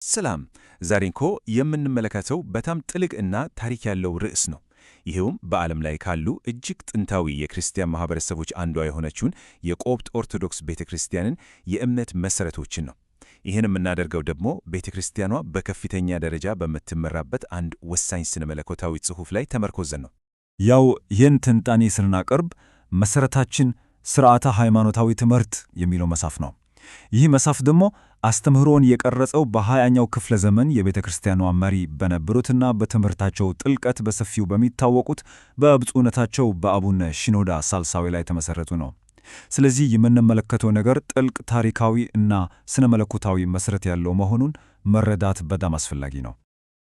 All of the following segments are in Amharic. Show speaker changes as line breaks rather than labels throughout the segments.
ሰላም ዛሬ እንኮ የምንመለከተው በጣም ጥልቅ እና ታሪክ ያለው ርዕስ ነው። ይሄውም በዓለም ላይ ካሉ እጅግ ጥንታዊ የክርስቲያን ማህበረሰቦች አንዷ የሆነችውን የቆጵት ኦርቶዶክስ ቤተክርስቲያንን የእምነት መሰረቶችን ነው። ይህን የምናደርገው ደግሞ ቤተክርስቲያኗ በከፍተኛ ደረጃ በምትመራበት አንድ ወሳኝ ስነ መለኮታዊ ጽሑፍ ላይ ተመርኮዘን ነው።
ያው ይህን ትንታኔ ስናቀርብ መሰረታችን ሥርዓተ ሃይማኖታዊ ትምህርት የሚለው መጽሐፍ ነው። ይህ መጽሐፍ ደግሞ አስተምህሮን የቀረጸው በ20ኛው ክፍለ ዘመን የቤተ ክርስቲያኗ መሪ በነበሩትና በትምህርታቸው ጥልቀት በሰፊው በሚታወቁት በብፁዕነታቸው በአቡነ ሺኖዳ ሳልሳዊ ላይ ተመሠረቱ ነው። ስለዚህ የምንመለከተው ነገር ጥልቅ ታሪካዊ እና ስነ መለኮታዊ መሠረት ያለው መሆኑን መረዳት በጣም አስፈላጊ ነው።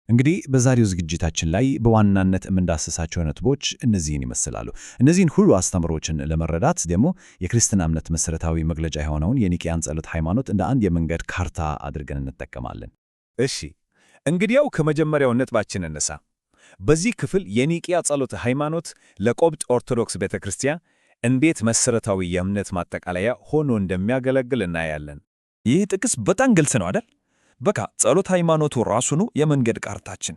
እንግዲህ በዛሬው ዝግጅታችን ላይ በዋናነት የምንዳስሳቸው ነጥቦች እነዚህን ይመስላሉ። እነዚህን ሁሉ አስተምሮችን ለመረዳት ደግሞ የክርስትና እምነት መሠረታዊ መግለጫ የሆነውን የኒቅያን ጸሎተ ሃይማኖት እንደ አንድ የመንገድ ካርታ አድርገን እንጠቀማለን።
እሺ፣ እንግዲያው ከመጀመሪያው ነጥባችን እነሳ። በዚህ ክፍል የኒቅያ ጸሎተ ሃይማኖት ለቆጵት ኦርቶዶክስ ቤተክርስቲያን እንዴት መሠረታዊ የእምነት ማጠቃለያ ሆኖ እንደሚያገለግል እናያለን።
ይህ ጥቅስ በጣም ግልጽ ነው አይደል? በቃ ጸሎተ ሃይማኖቱ ራሱ ነው የመንገድ ካርታችን።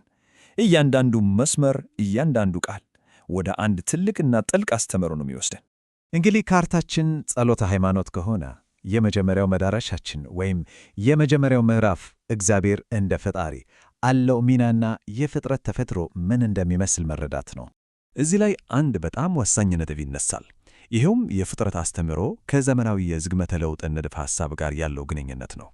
እያንዳንዱ መስመር፣ እያንዳንዱ ቃል ወደ አንድ ትልቅና ጥልቅ አስተምህሮ ነው የሚወስደን።
እንግዲህ ካርታችን ጸሎተ ሃይማኖት ከሆነ የመጀመሪያው መዳረሻችን ወይም የመጀመሪያው ምዕራፍ እግዚአብሔር እንደ ፈጣሪ አለው ሚናና የፍጥረት ተፈጥሮ ምን እንደሚመስል መረዳት ነው።
እዚህ ላይ አንድ በጣም ወሳኝ ነጥብ ይነሳል። ይኸውም የፍጥረት አስተምህሮ ከዘመናዊ የዝግመተ ለውጥ ንድፈ ሐሳብ ጋር ያለው ግንኙነት ነው።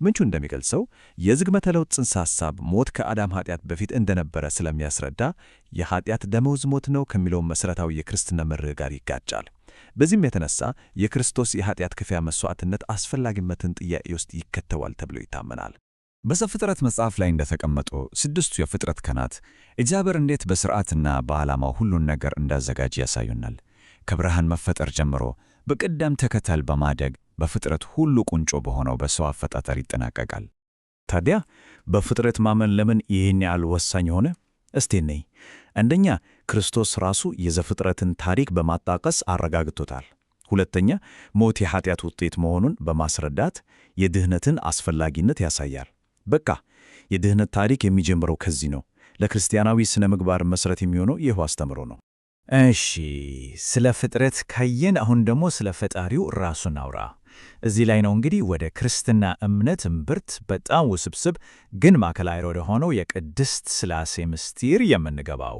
ምንጩ እንደሚገልጸው የዝግመተ ለውጥ ጽንሰ ሐሳብ ሞት ከአዳም ኃጢአት በፊት እንደነበረ ስለሚያስረዳ የኃጢአት ደመወዝ ሞት ነው ከሚለው መሠረታዊ የክርስትና መርህ ጋር ይጋጫል። በዚህም የተነሳ የክርስቶስ የኃጢአት ክፍያ መሥዋዕትነት አስፈላጊነትን ጥያቄ ውስጥ ይከተዋል ተብሎ ይታመናል።
በዘፍጥረት መጽሐፍ ላይ እንደተቀመጠው ስድስቱ የፍጥረት ቀናት እግዚአብሔር እንዴት በሥርዓትና በዓላማው ሁሉን ነገር እንዳዘጋጅ ያሳዩናል። ከብርሃን መፈጠር ጀምሮ በቅደም ተከተል በማደግ በፍጥረት ሁሉ ቁንጮ በሆነው በሰው አፈጣጠር ይጠናቀቃል።
ታዲያ በፍጥረት ማመን ለምን ይህን ያህል ወሳኝ ሆነ? እስቲ እንይ። አንደኛ፣ ክርስቶስ ራሱ የዘፍጥረትን ታሪክ በማጣቀስ አረጋግጦታል። ሁለተኛ፣ ሞት የኃጢአት ውጤት መሆኑን በማስረዳት የድኅነትን አስፈላጊነት ያሳያል። በቃ የድኅነት ታሪክ የሚጀምረው ከዚህ ነው። ለክርስቲያናዊ ስነ ምግባር መሠረት የሚሆነው ይህ አስተምህሮ ነው።
እሺ፣ ስለ ፍጥረት ካየን አሁን ደግሞ ስለ ፈጣሪው ራሱን አውራ። እዚህ ላይ ነው እንግዲህ ወደ ክርስትና እምነት እምብርት በጣም ውስብስብ ግን ማዕከላዊ ወደ ሆነው የቅድስት ሥላሴ ምስጢር የምንገባው።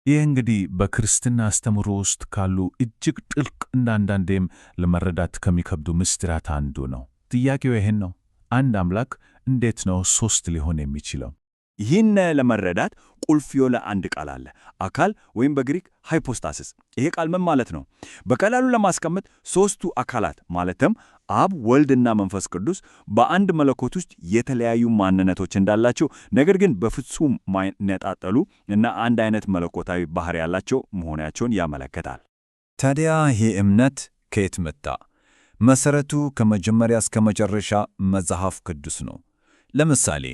ይህ እንግዲህ በክርስትና አስተምህሮ ውስጥ ካሉ እጅግ ጥልቅ እና አንዳንዴም ለመረዳት ከሚከብዱ ምስጢራት አንዱ ነው። ጥያቄው ይህን ነው፣ አንድ አምላክ እንዴት ነው ሦስት ሊሆን የሚችለው?
ይህን ለመረዳት ቁልፍ የሆነ አንድ ቃል አለ፣ አካል ወይም በግሪክ ሃይፖስታሲስ። ይሄ ቃል ምን ማለት ነው? በቀላሉ ለማስቀመጥ ሦስቱ አካላት ማለትም አብ፣ ወልድና መንፈስ ቅዱስ በአንድ መለኮት ውስጥ የተለያዩ ማንነቶች እንዳላቸው ነገር ግን በፍጹም ማይነጣጠሉ እና አንድ አይነት መለኮታዊ ባህሪ ያላቸው መሆናቸውን ያመለክታል።
ታዲያ ይህ እምነት ከየት መጣ? መሠረቱ ከመጀመሪያ እስከ መጨረሻ መጽሐፍ ቅዱስ ነው። ለምሳሌ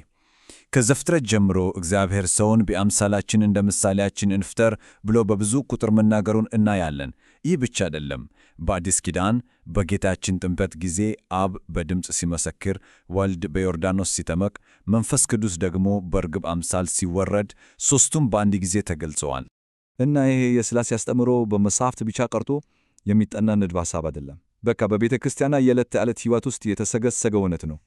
ከዘፍጥረት ጀምሮ እግዚአብሔር ሰውን በአምሳላችን እንደ ምሳሌያችን እንፍጠር ብሎ በብዙ ቁጥር መናገሩን እናያለን። ይህ ብቻ አይደለም። በአዲስ ኪዳን በጌታችን ጥምቀት ጊዜ አብ በድምፅ ሲመሰክር፣ ወልድ በዮርዳኖስ ሲጠመቅ፣ መንፈስ ቅዱስ ደግሞ በርግብ አምሳል ሲወረድ ሦስቱም በአንድ ጊዜ ተገልጸዋል።
እና ይሄ የሥላሴ አስተምህሮ በመጽሐፍት ብቻ ቀርቶ የሚጠና ንድፈ ሐሳብ አይደለም። በቃ በቤተ ክርስቲያኗ የዕለት ተዕለት ሕይወት ውስጥ የተሰገሰገ እውነት ነው።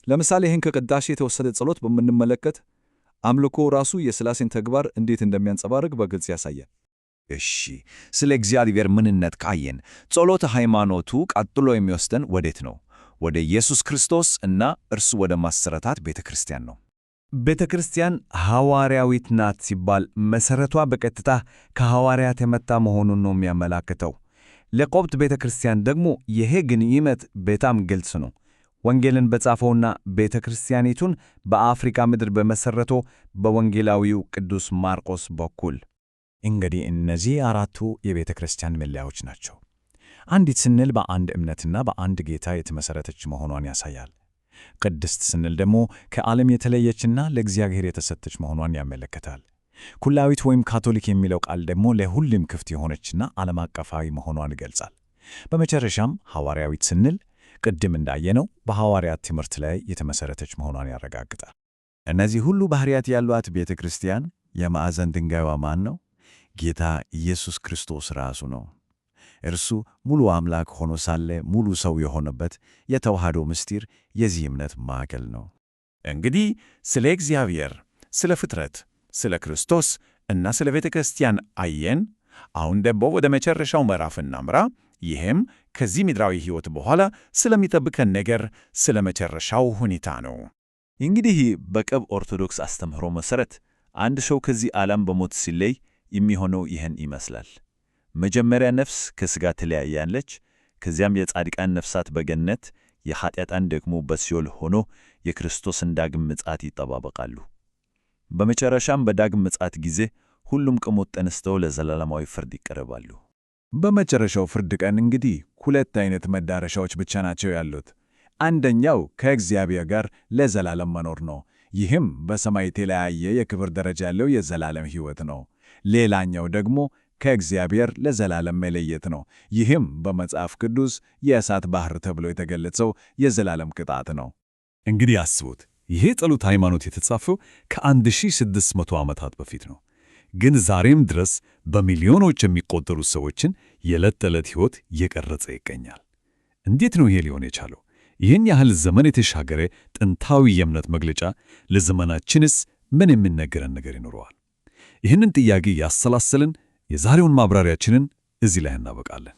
ለምሳሌ ይህን ከቅዳሴ የተወሰደ ጸሎት በምንመለከት አምልኮ ራሱ የሥላሴን ተግባር እንዴት እንደሚያንጸባርቅ በግልጽ ያሳያል።
እሺ፣ ስለ እግዚአብሔር ምንነት ካየን ጸሎተ ሃይማኖቱ ቀጥሎ የሚወስደን ወዴት ነው? ወደ ኢየሱስ ክርስቶስ እና እርሱ ወደ መሠረታት ቤተ ክርስቲያን ነው።
ቤተ ክርስቲያን ሐዋርያዊት ናት ሲባል መሠረቷ በቀጥታ ከሐዋርያት የመጣ መሆኑን ነው የሚያመላክተው። ለቆጵት ቤተ ክርስቲያን ደግሞ ይሄ ግንኙነት በጣም ግልጽ ነው። ወንጌልን በጻፈውና ቤተ ክርስቲያኒቱን በአፍሪካ ምድር በመሠረተው በወንጌላዊው ቅዱስ ማርቆስ በኩል።
እንግዲህ እነዚህ አራቱ የቤተ ክርስቲያን መለያዎች ናቸው። አንዲት ስንል በአንድ እምነትና በአንድ ጌታ የተመሠረተች መሆኗን ያሳያል። ቅድስት ስንል ደግሞ ከዓለም የተለየችና ለእግዚአብሔር የተሰጠች መሆኗን ያመለክታል። ኩላዊት ወይም ካቶሊክ የሚለው ቃል ደግሞ ለሁሉም ክፍት የሆነችና ዓለም አቀፋዊ መሆኗን ይገልጻል። በመጨረሻም ሐዋርያዊት ስንል ቅድም እንዳየነው በሐዋርያት ትምህርት ላይ የተመሠረተች መሆኗን ያረጋግጣል።
እነዚህ ሁሉ ባሕርያት ያሏት ቤተ ክርስቲያን የማዕዘን ድንጋይዋ ማን ነው? ጌታ ኢየሱስ ክርስቶስ ራሱ ነው። እርሱ ሙሉ አምላክ ሆኖ ሳለ ሙሉ ሰው የሆነበት የተዋህዶ ምስጢር የዚህ እምነት ማዕከል ነው።
እንግዲህ ስለ እግዚአብሔር፣ ስለ ፍጥረት፣ ስለ ክርስቶስ እና ስለ ቤተ ክርስቲያን አየን። አሁን ደግሞ ወደ መጨረሻው ምዕራፍ እናምራ። ይህም ከዚህ ምድራዊ ሕይወት በኋላ ስለሚጠብቀን ነገር፣ ስለ መጨረሻው ሁኔታ ነው።
እንግዲህ በቅብ ኦርቶዶክስ አስተምህሮ መሠረት አንድ ሰው ከዚህ ዓለም በሞት ሲለይ የሚሆነው ይህን ይመስላል። መጀመሪያ ነፍስ ከሥጋ ትለያያለች። ከዚያም የጻድቃን ነፍሳት በገነት የኃጢአታን ደግሞ በሲኦል ሆኖ የክርስቶስን ዳግም ምጽአት ይጠባበቃሉ። በመጨረሻም በዳግም ምጽአት ጊዜ ሁሉም ከሞት ተነስተው ለዘላለማዊ ፍርድ ይቀርባሉ።
በመጨረሻው ፍርድ ቀን እንግዲህ ሁለት አይነት መዳረሻዎች ብቻ ናቸው ያሉት። አንደኛው ከእግዚአብሔር ጋር ለዘላለም መኖር ነው። ይህም በሰማይ የተለያየ የክብር ደረጃ ያለው የዘላለም ሕይወት ነው። ሌላኛው ደግሞ ከእግዚአብሔር ለዘላለም መለየት ነው። ይህም በመጽሐፍ ቅዱስ የእሳት ባሕር ተብሎ የተገለጸው የዘላለም ቅጣት ነው።
እንግዲህ አስቡት፣ ይሄ ጸሎት ሃይማኖት የተጻፈው ከ1600 ዓመታት በፊት ነው። ግን ዛሬም ድረስ በሚሊዮኖች የሚቆጠሩ ሰዎችን የዕለት ተዕለት ሕይወት እየቀረጸ ይገኛል። እንዴት ነው ይሄ ሊሆን የቻለው? ይህን ያህል ዘመን የተሻገረ ጥንታዊ የእምነት መግለጫ ለዘመናችንስ ምን የሚነገረን ነገር ይኖረዋል? ይህንን ጥያቄ ያሰላሰልን የዛሬውን ማብራሪያችንን እዚህ ላይ እናበቃለን።